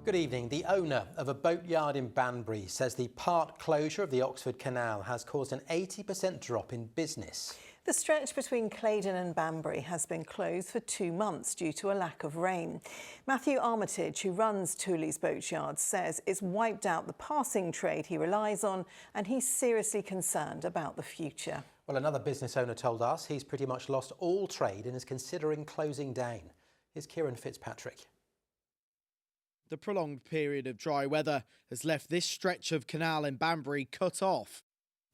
Good evening. The owner of a boatyard in Banbury says the part closure of the Oxford Canal has caused an 80% drop in business. The stretch between Claydon and Banbury has been closed for 2 months due to a lack of rain. Matthew Armitage, who runs Tooleys Boatyard, says it's wiped out the passing trade he relies on, and he's seriously concerned about the future. Well, another business owner told us he's pretty much lost all trade and is considering closing down. Here's Kieran Fitzpatrick. The prolonged period of dry weather has left this stretch of canal in Banbury cut off.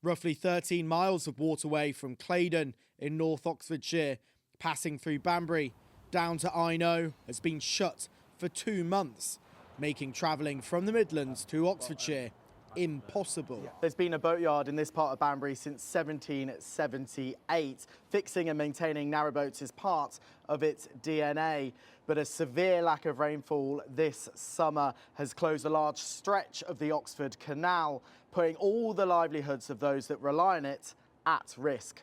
Roughly 13 miles of waterway from Claydon in North Oxfordshire, passing through Banbury down to Ino, has been shut for 2 months, making travelling from the Midlands to Oxfordshire impossible. There's been a boatyard in this part of Banbury since 1778. Fixing and maintaining narrowboats is part of its DNA. But a severe lack of rainfall this summer has closed a large stretch of the Oxford Canal, putting all the livelihoods of those that rely on it at risk.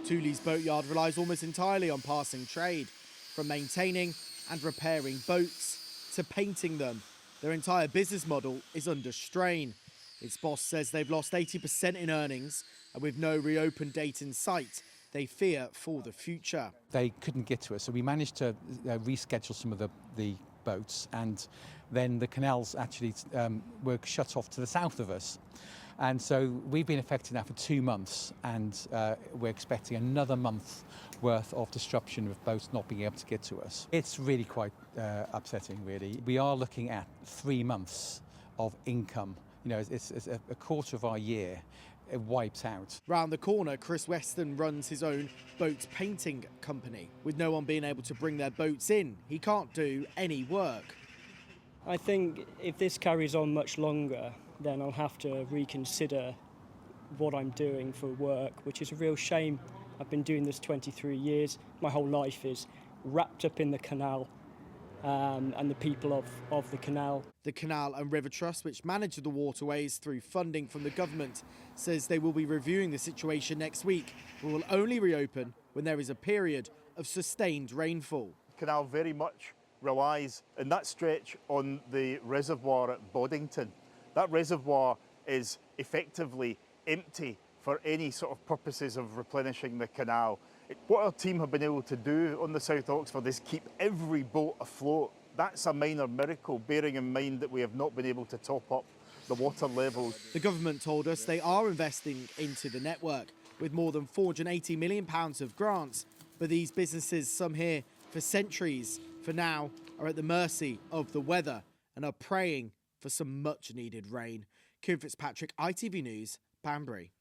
Tooleys Boatyard relies almost entirely on passing trade, from maintaining and repairing boats to painting them. Their entire business model is under strain. Its boss says they've lost 80% in earnings, and with no reopen date in sight, they fear for the future. They couldn't get to us, so we managed to reschedule some of the boats, and then the canals actually were shut off to the south of us. And so we've been affected now for 2 months, and we're expecting another month worth of disruption of boats not being able to get to us. It's really quite upsetting, really. We are looking at 3 months of income. You know, it's a quarter of our year. It wipes out. Round the corner, Chris Weston runs his own boat painting company. With no one being able to bring their boats in, he can't do any work. I think if this carries on much longer, then I'll have to reconsider what I'm doing for work, which is a real shame. I've been doing this 23 years. My whole life is wrapped up in the canal and the people of the canal. The Canal and River Trust, which manages the waterways through funding from the government, says they will be reviewing the situation next week, but will only reopen when there is a period of sustained rainfall. The canal very much relies in that stretch on the reservoir at Boddington. That reservoir is effectively empty for any sort of purposes of replenishing the canal. What our team have been able to do on the South Oxford is keep every boat afloat. That's a minor miracle, bearing in mind that we have not been able to top up the water levels. The government told us they are investing into the network with more than £480 million of grants, but these businesses, some here for centuries, for now are at the mercy of the weather and are praying for some much needed rain. Kieran Fitzpatrick, ITV News, Banbury.